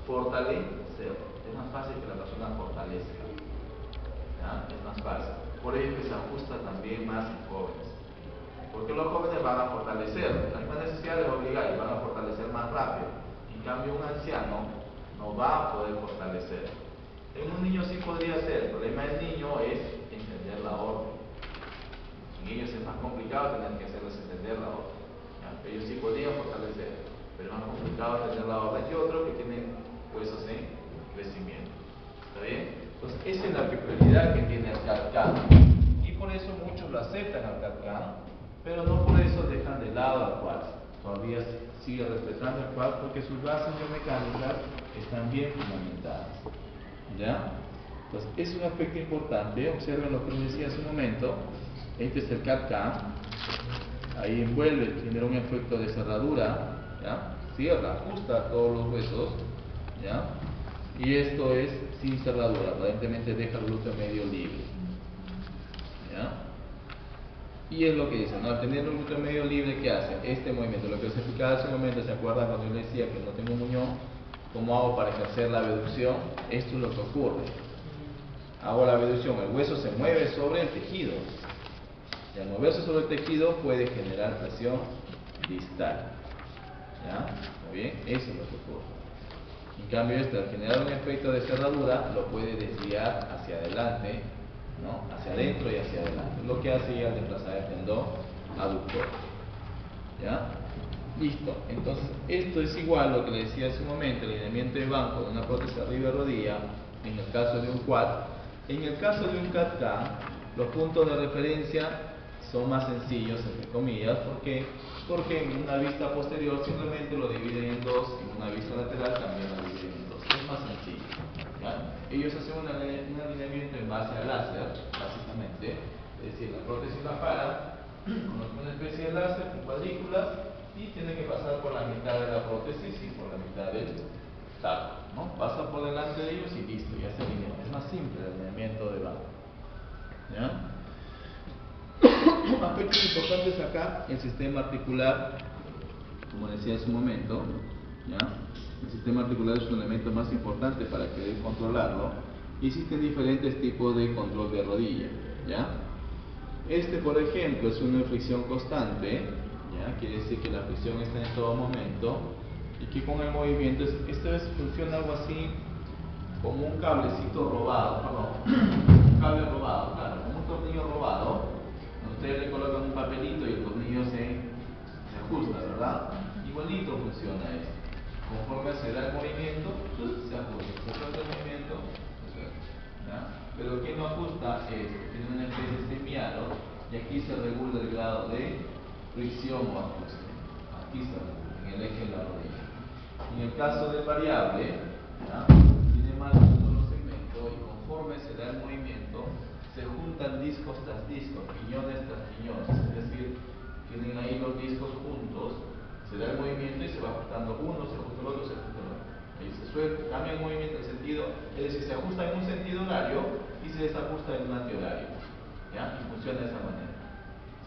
fortalecer. Es más fácil que la persona fortalezca. ¿Ya? Es más fácil. Por ello que se ajusta también más en jóvenes. Porque los jóvenes van a fortalecer, la misma necesidad de obligar y van a fortalecer más rápido. En cambio, un anciano no va a poder fortalecer. En un niño sí podría ser, el problema del niño es entender la orden. En ellos es más complicado tener que hacerles entender la orden. ¿Ya? Ellos sí podrían fortalecer, pero es más complicado entender la orden que otros que tienen huesos en crecimiento. ¿Está bien? Entonces, esa es la peculiaridad que tiene el CAD-CAM. Y por eso muchos lo aceptan al CAD-CAM, pero no por eso dejan de lado al quartz. Todavía sigue respetando el quartz porque sus bases biomecánicas están bien fundamentadas. ¿Ya? Entonces, es un aspecto importante. Observen lo que les decía hace un momento. Este es el CAD-CAM. Ahí envuelve, genera un efecto de cerradura. ¿Ya? Cierra, ajusta todos los huesos. ¿Ya? Y esto es sin cerradura. Aparentemente deja el glúteo medio libre. ¿Ya? Y es lo que dice, ¿no? Al tener el glúteo medio libre, ¿qué hace? Este movimiento, lo que les explicaba hace un momento, ¿se acuerdan cuando yo les decía que no tengo muñón? ¿Cómo hago para ejercer la abducción? Esto es lo que ocurre. Hago la abducción, el hueso se mueve sobre el tejido. Y al moverse sobre el tejido puede generar presión distal. ¿Ya? Muy bien, eso es lo que ocurre. En cambio, este, al generar un efecto de cerradura, lo puede desviar hacia adelante, ¿no? Hacia adentro y hacia adelante. Lo que hace ya al desplazar el tendón aductor. ¿Ya? Listo. Entonces, esto es igual a lo que le decía hace un momento, el alineamiento de banco de una prótesis arriba de rodilla, en el caso de un quad. En el caso de un CAD-CAM, los puntos de referencia son más sencillos, entre comillas. ¿Por qué? Porque en una vista posterior simplemente lo dividen en dos, en una vista lateral también lo dividen en dos. Es más sencillo. ¿Ya? Ellos hacen un alineamiento en base al láser, básicamente. Es decir, la prótesis la paran con una especie de láser, con cuadrículas, y tiene que pasar por la mitad de la prótesis y por la mitad del taco, ¿no? Pasa por delante de ellos y listo, ya se alinea. Es más simple el alineamiento de banco. ¿Ya? Aspectos importantes acá, el sistema articular, como decía hace un momento, ¿ya? El sistema articular es un elemento más importante para querer controlarlo. Y existen diferentes tipos de control de rodilla, ¿ya? Este, por ejemplo, es una fricción constante, ¿ya? Quiere decir que la fricción está en todo momento y que con el movimiento, esta vez funciona algo así como un cablecito robado, un cable robado, claro, como un tornillo robado. Ustedes le colocan un papelito y el tornillo se ajusta, ¿verdad? Igualito funciona esto. Conforme se da el movimiento, se ajusta. Se ajusta el movimiento, ¿ya? Pero quien lo ajusta es, tiene una especie de semiaro y aquí se regula el grado de fricción o ajuste. Aquí se regula, en el eje de la rodilla. En el caso del variable, ¿ya? Tiene más de un solo segmento y conforme se da el movimiento, se juntan discos tras discos, piñones tras piñones, es decir, tienen ahí los discos juntos, se da el movimiento y se va ajustando uno, se ajusta el otro, se ajusta el otro. Ahí se suelta, cambia el movimiento, el sentido, es decir, se ajusta en un sentido horario y se desajusta en un antihorario. ¿Ya? Y funciona de esa manera.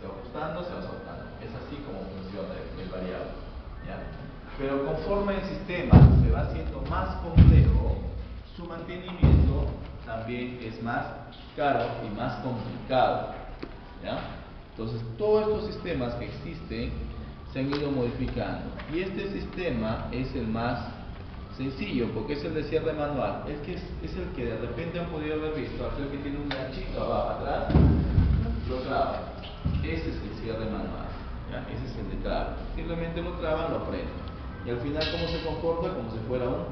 Se va ajustando, se va soltando. Es así como funciona el variable. ¿Ya? Pero conforme el sistema se va haciendo más complejo, su mantenimiento también es más caro y más complicado. ¿Ya? Entonces, todos estos sistemas que existen se han ido modificando. Y este sistema es el más sencillo, porque es el de cierre manual. Es el que de repente han podido haber visto, aquel que tiene un ganchito abajo atrás, lo traban. Ese es el cierre manual. ¿Ya? Ese es el de traba. Simplemente lo traban, lo frenan. Y al final, ¿cómo se comporta? Como si fuera un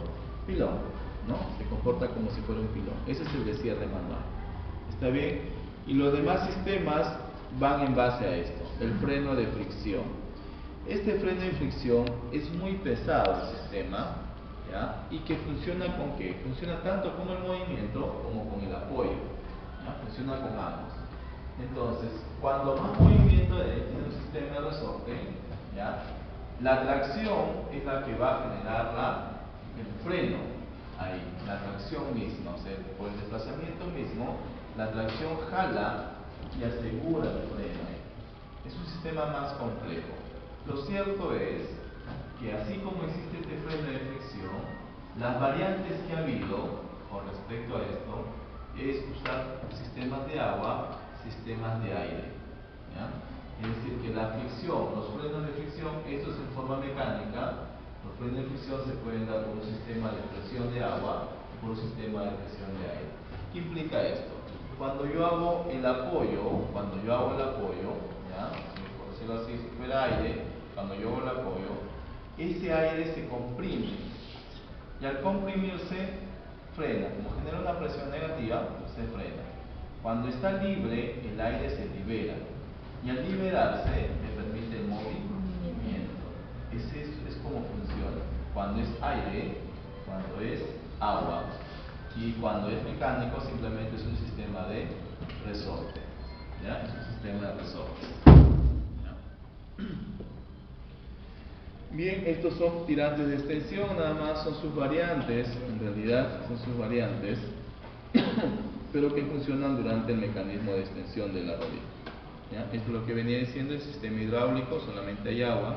pilón, ¿no? Se comporta como si fuera un pilón. Ese es el de cierre manual. ¿Está bien? Y los demás sistemas van en base a esto, el freno de fricción. Este freno de fricción es muy pesado el sistema, ¿ya? Y que funciona con ¿qué? Funciona tanto con el movimiento como con el apoyo, ¿ya? Funciona con ambos. Entonces, cuando más movimiento tiene un sistema de resorte, ¿ya? La tracción es la que va a generar el freno ahí, la tracción misma, o sea, por el desplazamiento mismo, la tracción jala y asegura el freno. Es un sistema más complejo. Lo cierto es que así como existe este freno de fricción, Las variantes que ha habido con respecto a esto es usar sistemas de agua, sistemas de aire, ¿ya? Es decir, que la fricción, los frenos de fricción, esto es en forma mecánica. Los frenos de fricción se pueden dar por un sistema de presión de agua o por un sistema de presión de aire. ¿Qué implica esto? Cuando yo hago el apoyo, ¿ya? Por decirlo así, si fuera aire, cuando yo hago el apoyo, ese aire se comprime y al comprimirse frena. Como genera una presión negativa, se frena. Cuando está libre, el aire se libera y al liberarse me permite el movimiento. Ese es como funciona cuando es aire, cuando es agua, y cuando es mecánico simplemente es un sistema de resorte, ¿ya? Es un sistema de resorte, ¿ya? Bien, estos son tirantes de extensión, nada más son sus variantes, en realidad son sus variantes, pero que funcionan durante el mecanismo de extensión de la rodilla, ¿ya? Esto es lo que venía diciendo el sistema hidráulico, solamente hay agua,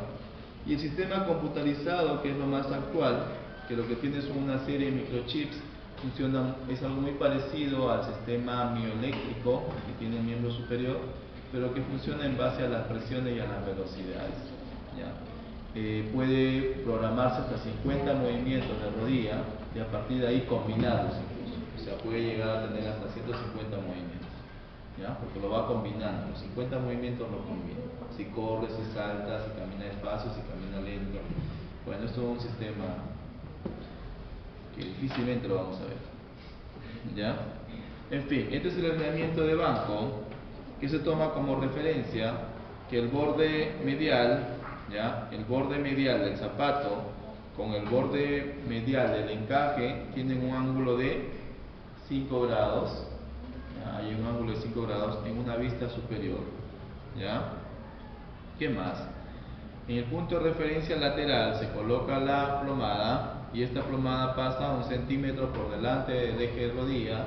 y el sistema computarizado, que es lo más actual, que lo que tiene son una serie de microchips, es algo muy parecido al sistema mioeléctrico, que tiene un miembro superior, pero que funciona en base a las presiones y a las velocidades, ¿ya? Puede programarse hasta 50 movimientos de rodilla y a partir de ahí combinarlos incluso. O sea, puede llegar a tener hasta 150 movimientos, ¿ya? Porque lo va combinando, los 50 movimientos lo combina. Si corre, si salta, si camina despacio, si camina lento. Bueno, esto es un sistema que difícilmente lo vamos a ver, ¿ya? En fin, este es el alineamiento de banco que se toma como referencia que el borde medial, ¿ya? El borde medial del zapato con el borde medial del encaje tienen un ángulo de 5 grados, ¿ya? Hay un ángulo de 5 grados en una vista superior, ¿ya? ¿Qué más? En el punto de referencia lateral se coloca la plomada y esta plomada pasa 1 centímetro por delante del eje de rodilla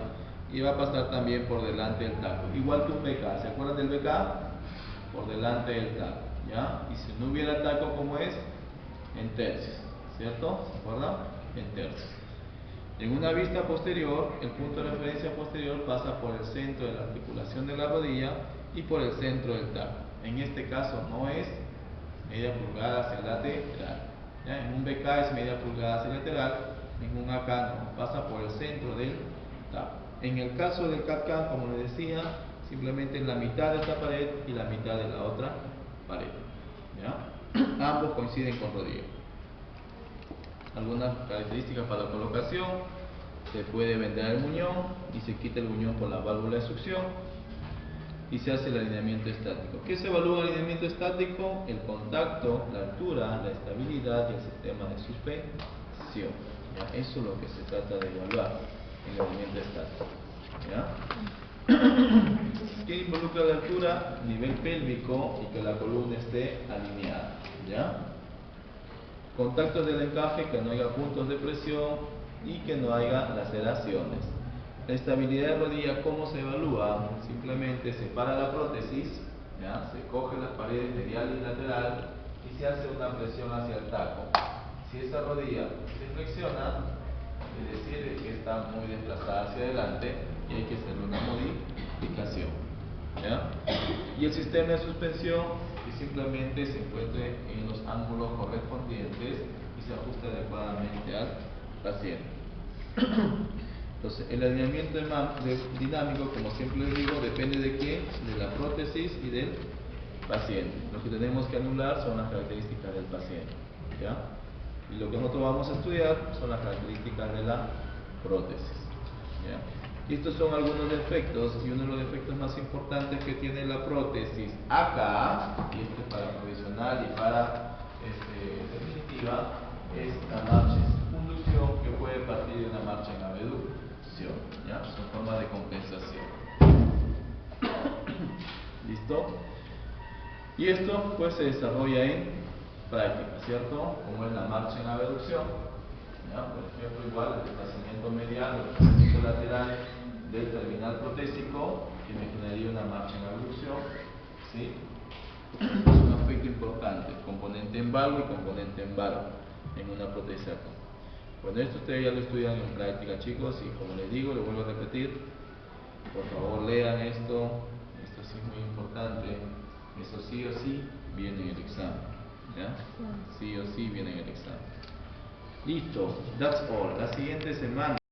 y va a pasar también por delante del taco, igual que un BK. ¿Se acuerdan del BK? Por delante del taco, ¿ya? Y si no hubiera taco, ¿cómo es? En tercios, ¿cierto? ¿Se acuerdan? En tercios. En una vista posterior, el punto de referencia posterior pasa por el centro de la articulación de la rodilla y por el centro del taco. En este caso no es media pulgada hacia el lateral, ¿ya? En un BK es media pulgada hacia el lateral, en un AK no, pasa por el centro del taco. En el caso del CAD-CAM, como les decía, simplemente en la mitad de esta pared y la mitad de la otra pared, ¿ya? Ambos coinciden con rodilla. Algunas características para la colocación: se puede vender el muñón y se quita el muñón por la válvula de succión y se hace el alineamiento estático. ¿Qué se evalúa en el alineamiento estático? El contacto, la altura, la estabilidad y el sistema de suspensión, ¿ya? Eso es lo que se trata de evaluar en el alineamiento estático, ¿ya? ¿Qué involucra la altura? Nivel pélvico y que la columna esté alineada, ¿ya? Contactos del encaje, que no haya puntos de presión y que no haya laceraciones. La estabilidad de rodilla, ¿cómo se evalúa? Simplemente se para la prótesis, ¿ya? Se coge las paredes medial y lateral y se hace una presión hacia el taco. Si esa rodilla se flexiona, es decir, que está muy desplazada hacia adelante y hay que hacer una modificación, ¿ya? Y el sistema de suspensión, que simplemente se encuentre en los ángulos correspondientes y se ajuste adecuadamente al paciente. Entonces, el alineamiento dinámico, como siempre les digo, depende de qué, de la prótesis y del paciente. Lo que tenemos que anular son las características del paciente, ¿ya? Y lo que nosotros vamos a estudiar son las características de la prótesis, ¿ya? Y estos son algunos defectos, y uno de los defectos más importantes que tiene la prótesis acá, y este para provisional y para definitiva, es la marcha en circunducción, que puede partir de una marcha en abducción, ¿ya? Son formas de compensación. ¿Listo? Y esto pues se desarrolla en práctica, ¿cierto? Como es la marcha en abducción, ¿ya? Por ejemplo, igual el desplazamiento medial o el desplazamiento lateral del terminal protésico, que me generaría una marcha en abducción, ¿sí? Es un aspecto importante, componente en valgo y componente en varo en una prótesis acá. Pues Bueno, esto ustedes ya lo estudian en práctica, chicos, y como les digo, lo vuelvo a repetir, por favor lean esto sí es muy importante, eso sí o sí viene en el examen, ¿ya? Sí o sí viene en el examen. Listo, that's all. La siguiente semana